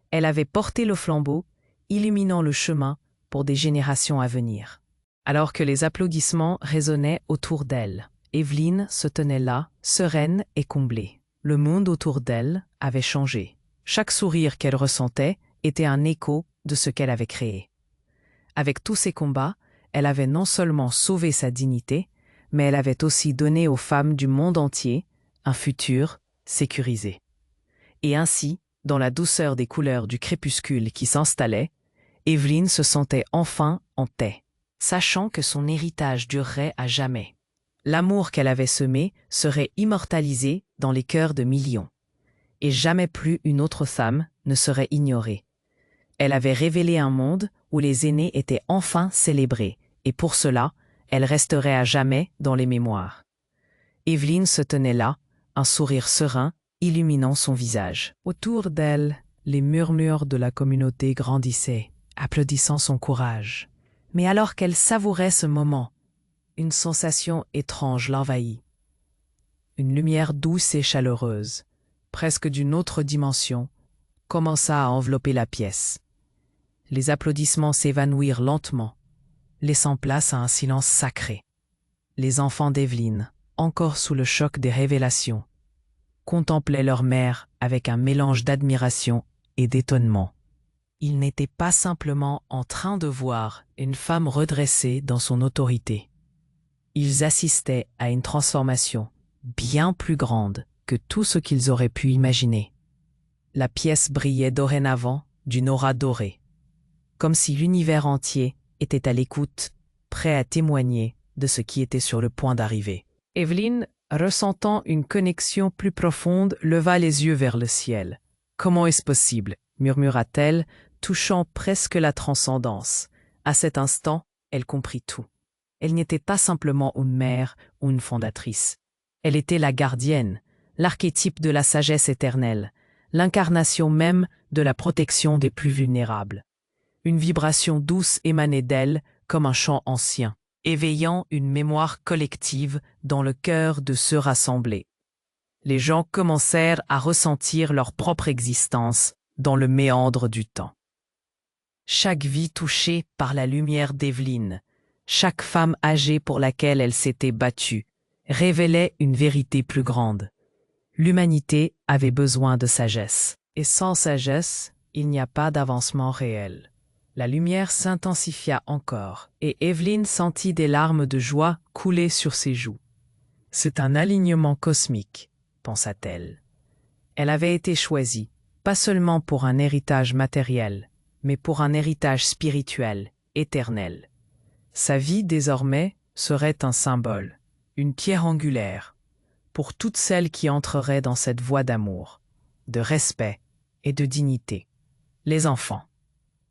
Elle avait porté le flambeau, illuminant le chemin pour des générations à venir. Alors que les applaudissements résonnaient autour d'elle, Evelyne se tenait là, sereine et comblée. Le monde autour d'elle avait changé. Chaque sourire qu'elle ressentait était un écho de ce qu'elle avait créé. Avec tous ces combats, elle avait non seulement sauvé sa dignité, mais elle avait aussi donné aux femmes du monde entier un futur sécurisé. Et ainsi, dans la douceur des couleurs du crépuscule qui s'installait, Evelyne se sentait enfin en paix, sachant que son héritage durerait à jamais. L'amour qu'elle avait semé serait immortalisé dans les cœurs de millions. Et jamais plus une autre femme ne serait ignorée. Elle avait révélé un monde où les aînés étaient enfin célébrés, et pour cela, elle resterait à jamais dans les mémoires. Evelyne se tenait là, un sourire serein illuminant son visage. Autour d'elle, les murmures de la communauté grandissaient, applaudissant son courage. Mais alors qu'elle savourait ce moment, une sensation étrange l'envahit. Une lumière douce et chaleureuse, presque d'une autre dimension, commença à envelopper la pièce. Les applaudissements s'évanouirent lentement, laissant place à un silence sacré. Les enfants d'Evelyne, encore sous le choc des révélations, contemplaient leur mère avec un mélange d'admiration et d'étonnement. Ils n'étaient pas simplement en train de voir une femme redressée dans son autorité. Ils assistaient à une transformation bien plus grande que tout ce qu'ils auraient pu imaginer. La pièce brillait dorénavant d'une aura dorée, comme si l'univers entier était à l'écoute, prêt à témoigner de ce qui était sur le point d'arriver. Evelyne, ressentant une connexion plus profonde, leva les yeux vers le ciel. « Comment est-ce possible ?» murmura-t-elle, touchant presque la transcendance. À cet instant, elle comprit tout. Elle n'était pas simplement une mère ou une fondatrice. Elle était la gardienne, l'archétype de la sagesse éternelle, l'incarnation même de la protection des plus vulnérables. Une vibration douce émanait d'elle comme un chant ancien, éveillant une mémoire collective dans le cœur de ceux rassemblés. Les gens commencèrent à ressentir leur propre existence dans le méandre du temps. Chaque vie touchée par la lumière d'Evelyne, chaque femme âgée pour laquelle elle s'était battue, révélait une vérité plus grande. L'humanité avait besoin de sagesse, et sans sagesse, il n'y a pas d'avancement réel. La lumière s'intensifia encore, et Evelyne sentit des larmes de joie couler sur ses joues. C'est un alignement cosmique, pensa-t-elle. Elle avait été choisie, pas seulement pour un héritage matériel, mais pour un héritage spirituel, éternel. Sa vie, désormais, serait un symbole, une pierre angulaire, pour toutes celles qui entreraient dans cette voie d'amour, de respect et de dignité. Les enfants,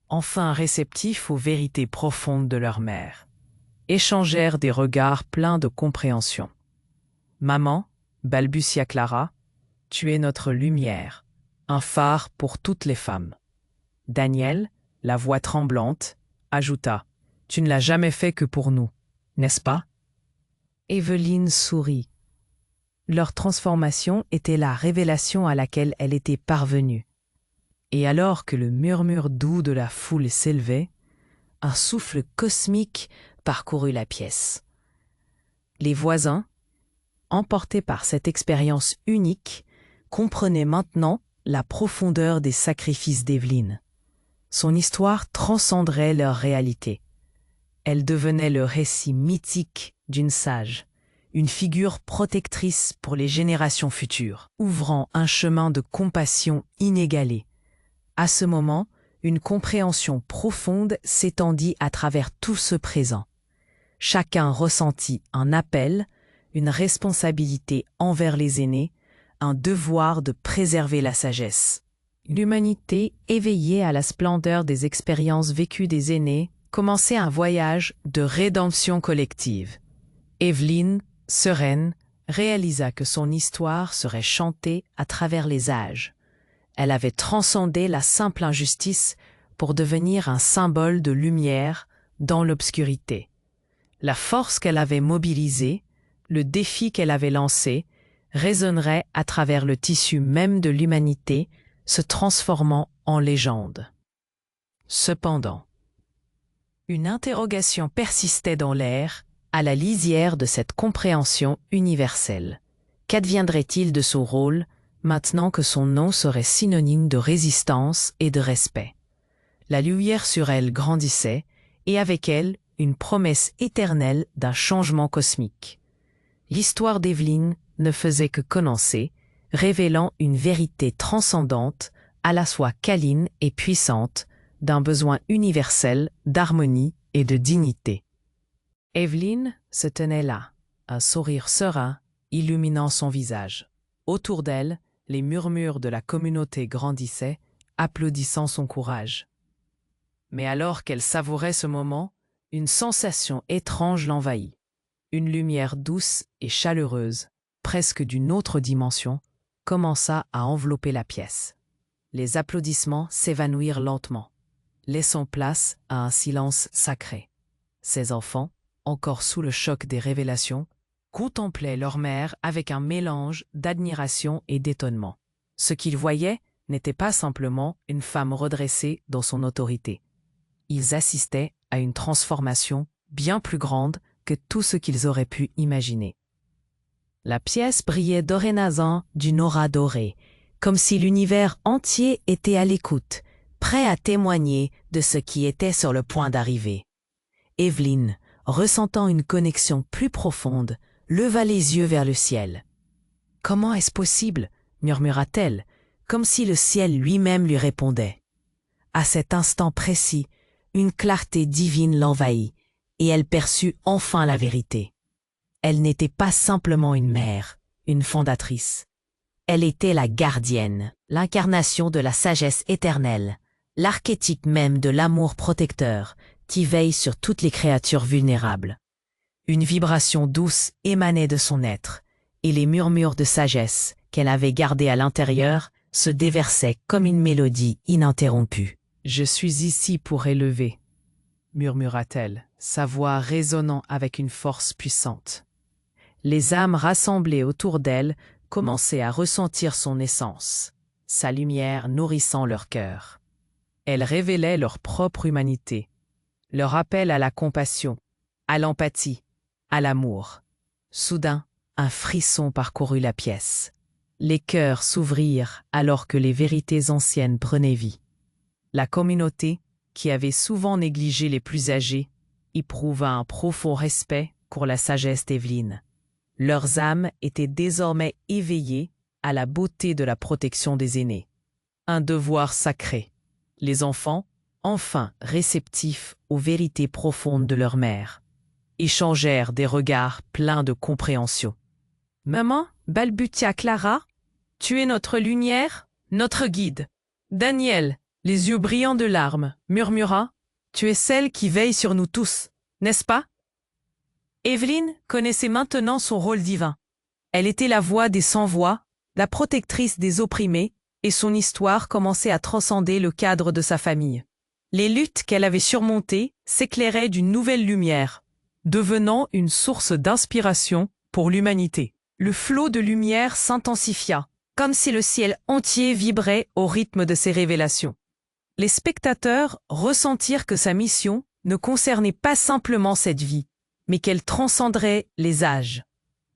enfin réceptifs aux vérités profondes de leur mère, échangèrent des regards pleins de compréhension. « Maman, balbutia Clara, tu es notre lumière, un phare pour toutes les femmes. » Daniel, la voix tremblante, ajouta « Tu ne l'as jamais fait que pour nous, n'est-ce pas ?» Evelyne sourit. Leur transformation était la révélation à laquelle elle était parvenue. Et alors que le murmure doux de la foule s'élevait, un souffle cosmique parcourut la pièce. Les voisins, emportés par cette expérience unique, comprenaient maintenant la profondeur des sacrifices d'Evelyne. Son histoire transcenderait leur réalité. Elle devenait le récit mythique d'une sage, une figure protectrice pour les générations futures, ouvrant un chemin de compassion inégalé. À ce moment, une compréhension profonde s'étendit à travers tout ce présent. Chacun ressentit un appel, une responsabilité envers les aînés, un devoir de préserver la sagesse. L'humanité, éveillée à la splendeur des expériences vécues des aînés, commençait un voyage de rédemption collective. Evelyn, sereine, réalisa que son histoire serait chantée à travers les âges. Elle avait transcendé la simple injustice pour devenir un symbole de lumière dans l'obscurité. La force qu'elle avait mobilisée, le défi qu'elle avait lancé, résonnerait à travers le tissu même de l'humanité, se transformant en légende. Cependant, une interrogation persistait dans l'air, à la lisière de cette compréhension universelle. Qu'adviendrait-il de son rôle, maintenant que son nom serait synonyme de résistance et de respect? La lumière sur elle grandissait, et avec elle, une promesse éternelle d'un changement cosmique. L'histoire d'Evelyn ne faisait que commencer, révélant une vérité transcendante, à la fois câline et puissante, d'un besoin universel d'harmonie et de dignité. Evelyn se tenait là, un sourire serein illuminant son visage. Autour d'elle, les murmures de la communauté grandissaient, applaudissant son courage. Mais alors qu'elle savourait ce moment, une sensation étrange l'envahit. Une lumière douce et chaleureuse, presque d'une autre dimension, commença à envelopper la pièce. Les applaudissements s'évanouirent lentement, laissant place à un silence sacré. Ses enfants, encore sous le choc des révélations, contemplaient leur mère avec un mélange d'admiration et d'étonnement. Ce qu'ils voyaient n'était pas simplement une femme redressée dans son autorité. Ils assistaient à une transformation bien plus grande que tout ce qu'ils auraient pu imaginer. La pièce brillait dorénavant d'une aura dorée, comme si l'univers entier était à l'écoute, prêt à témoigner de ce qui était sur le point d'arriver. Evelyn, ressentant une connexion plus profonde, leva les yeux vers le ciel. « Comment est-ce possible ?» murmura-t-elle, comme si le ciel lui-même lui répondait. À cet instant précis, une clarté divine l'envahit, et elle perçut enfin la vérité. Elle n'était pas simplement une mère, une fondatrice. Elle était la gardienne, l'incarnation de la sagesse éternelle, l'archétype même de l'amour protecteur qui veille sur toutes les créatures vulnérables. Une vibration douce émanait de son être, et les murmures de sagesse qu'elle avait gardés à l'intérieur se déversaient comme une mélodie ininterrompue. « Je suis ici pour élever », murmura-t-elle, sa voix résonnant avec une force puissante. Les âmes rassemblées autour d'elle commençaient à ressentir son essence, sa lumière nourrissant leur cœur. Elle révélait leur propre humanité, leur appel à la compassion, à l'empathie, à l'amour. Soudain, un frisson parcourut la pièce. Les cœurs s'ouvrirent alors que les vérités anciennes prenaient vie. La communauté, qui avait souvent négligé les plus âgés, éprouva un profond respect pour la sagesse d'Evelyn. Leurs âmes étaient désormais éveillées à la beauté de la protection des aînés. Un devoir sacré. Les enfants, enfin réceptifs aux vérités profondes de leur mère, échangèrent des regards pleins de compréhension. « Maman, balbutia Clara, tu es notre lumière, notre guide. » Daniel, les yeux brillants de larmes, murmura « Tu es celle qui veille sur nous tous, n'est-ce pas ?» Evelyn connaissait maintenant son rôle divin. Elle était la voix des sans-voix, la protectrice des opprimés, et son histoire commençait à transcender le cadre de sa famille. Les luttes qu'elle avait surmontées s'éclairaient d'une nouvelle lumière, devenant une source d'inspiration pour l'humanité. Le flot de lumière s'intensifia, comme si le ciel entier vibrait au rythme de ses révélations. Les spectateurs ressentirent que sa mission ne concernait pas simplement cette vie, mais qu'elle transcenderait les âges.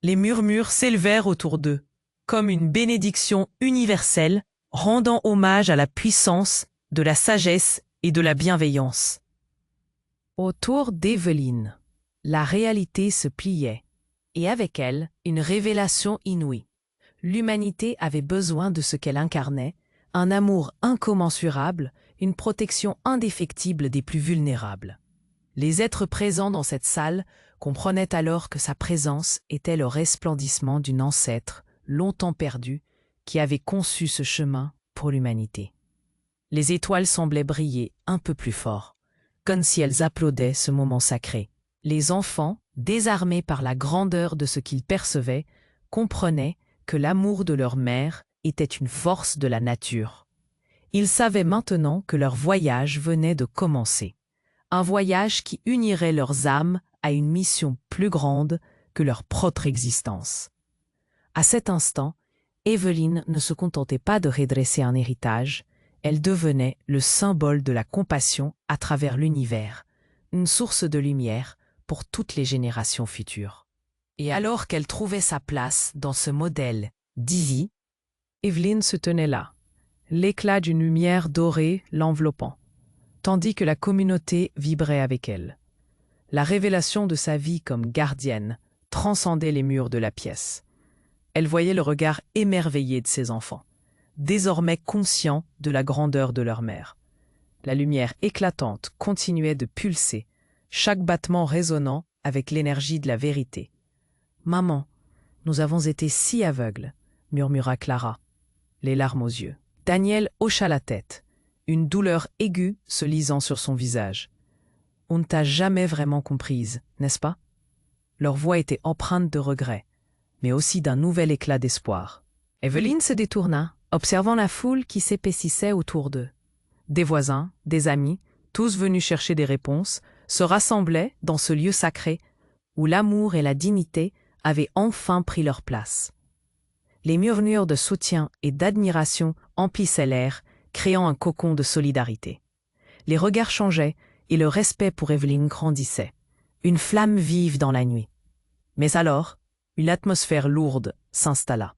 Les murmures s'élevèrent autour d'eux, comme une bénédiction universelle, rendant hommage à la puissance, de la sagesse et de la bienveillance. Autour d'Evelyn, la réalité se pliait, et avec elle, une révélation inouïe. L'humanité avait besoin de ce qu'elle incarnait, un amour incommensurable, une protection indéfectible des plus vulnérables. Les êtres présents dans cette salle comprenaient alors que sa présence était le resplendissement d'une ancêtre, longtemps perdue, qui avait conçu ce chemin pour l'humanité. Les étoiles semblaient briller un peu plus fort, comme si elles applaudaient ce moment sacré. Les enfants, désarmés par la grandeur de ce qu'ils percevaient, comprenaient que l'amour de leur mère était une force de la nature. Ils savaient maintenant que leur voyage venait de commencer, un voyage qui unirait leurs âmes à une mission plus grande que leur propre existence. À cet instant, Evelyn ne se contentait pas de redresser un héritage, elle devenait le symbole de la compassion à travers l'univers, une source de lumière pour toutes les générations futures. Et alors qu'elle trouvait sa place dans ce modèle d'Izzy, Evelyn se tenait là, l'éclat d'une lumière dorée l'enveloppant, tandis que la communauté vibrait avec elle. La révélation de sa vie comme gardienne transcendait les murs de la pièce. Elle voyait le regard émerveillé de ses enfants, désormais conscients de la grandeur de leur mère. La lumière éclatante continuait de pulser, chaque battement résonnant avec l'énergie de la vérité. « Maman, nous avons été si aveugles, » murmura Clara, les larmes aux yeux. Daniel hocha la tête, une douleur aiguë se lisant sur son visage. « On ne t'a jamais vraiment comprise, n'est-ce pas ?» Leur voix était empreinte de regret, mais aussi d'un nouvel éclat d'espoir. Evelyn se détourna, observant la foule qui s'épaississait autour d'eux. Des voisins, des amis, tous venus chercher des réponses, se rassemblaient dans ce lieu sacré où l'amour et la dignité avaient enfin pris leur place. Les murmures de soutien et d'admiration emplissaient l'air, créant un cocon de solidarité. Les regards changeaient et le respect pour Evelyn grandissait, une flamme vive dans la nuit. Mais alors, une atmosphère lourde s'installa.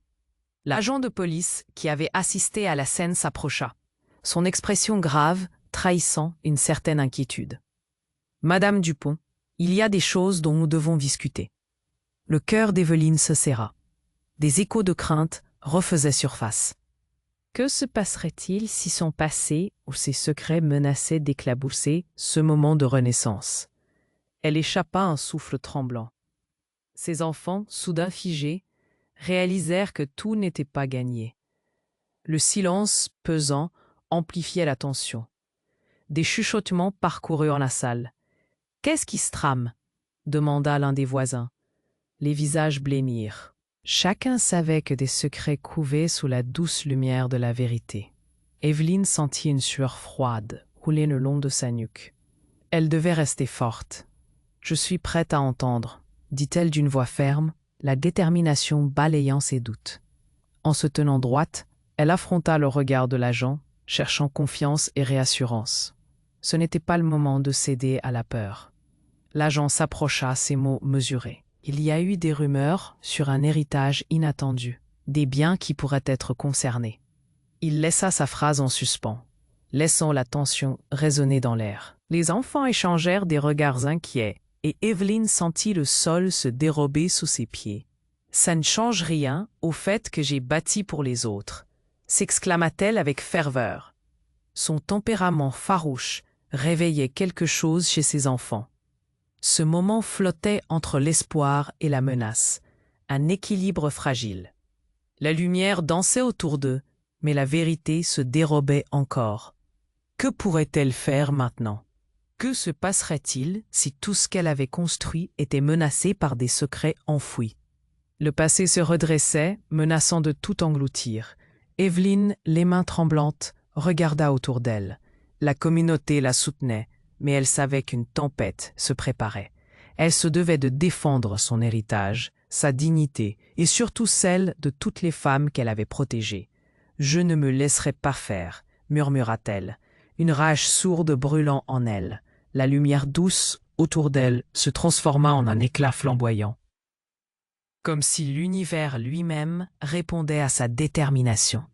L'agent de police qui avait assisté à la scène s'approcha, son expression grave trahissant une certaine inquiétude. « Madame Dupont, il y a des choses dont nous devons discuter. » Le cœur d'Evelyn se serra. Des échos de crainte refaisaient surface. Que se passerait-il si son passé ou ses secrets menaçaient d'éclabousser ce moment de renaissance? Elle échappa un souffle tremblant. Ses enfants, soudain figés, réalisèrent que tout n'était pas gagné. Le silence pesant amplifiait la tension. Des chuchotements parcoururent la salle. « Qu'est-ce qui se trame ?» demanda l'un des voisins. Les visages blêmirent. Chacun savait que des secrets couvaient sous la douce lumière de la vérité. Evelyn sentit une sueur froide rouler le long de sa nuque. Elle devait rester forte. « Je suis prête à entendre », dit-elle d'une voix ferme, la détermination balayant ses doutes. En se tenant droite, elle affronta le regard de l'agent, cherchant confiance et réassurance. Ce n'était pas le moment de céder à la peur. L'agent s'approcha, ses mots mesurés. Il y a eu des rumeurs sur un héritage inattendu, des biens qui pourraient être concernés. Il laissa sa phrase en suspens, laissant la tension résonner dans l'air. Les enfants échangèrent des regards inquiets, et Evelyn sentit le sol se dérober sous ses pieds. « Ça ne change rien au fait que j'ai bâti pour les autres », s'exclama-t-elle avec ferveur. Son tempérament farouche réveillait quelque chose chez ses enfants. Ce moment flottait entre l'espoir et la menace, un équilibre fragile. La lumière dansait autour d'eux, mais la vérité se dérobait encore. Que pourrait-elle faire maintenant? Que se passerait-il si tout ce qu'elle avait construit était menacé par des secrets enfouis? Le passé se redressait, menaçant de tout engloutir. Evelyn, les mains tremblantes, regarda autour d'elle. La communauté la soutenait, mais elle savait qu'une tempête se préparait. Elle se devait de défendre son héritage, sa dignité et surtout celle de toutes les femmes qu'elle avait protégées. « Je ne me laisserai pas faire », murmura-t-elle, une rage sourde brûlant en elle. La lumière douce autour d'elle se transforma en un éclat flamboyant, comme si l'univers lui-même répondait à sa détermination.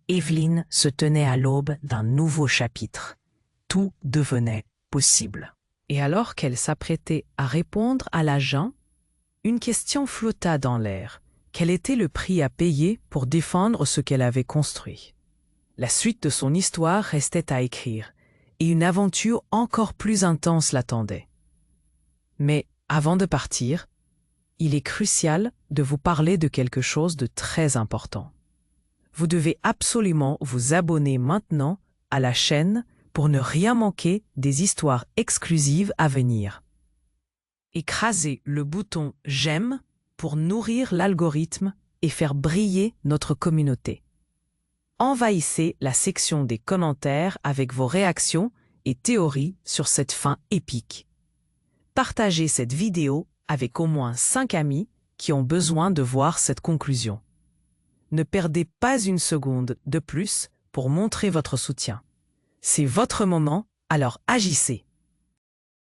Evelyn se tenait à l'aube d'un nouveau chapitre. Tout devenait possible. Et alors qu'elle s'apprêtait à répondre à l'agent, une question flotta dans l'air. Quel était le prix à payer pour défendre ce qu'elle avait construit? La suite de son histoire restait à écrire, et une aventure encore plus intense l'attendait. Mais avant de partir, il est crucial de vous parler de quelque chose de très important. Vous devez absolument vous abonner maintenant à la chaîne pour ne rien manquer des histoires exclusives à venir. Écrasez le bouton j'aime pour nourrir l'algorithme et faire briller notre communauté. Envahissez la section des commentaires avec vos réactions et théories sur cette fin épique. Partagez cette vidéo avec au moins 5 amis qui ont besoin de voir cette conclusion. Ne perdez pas une seconde de plus pour montrer votre soutien. C'est votre moment, alors agissez.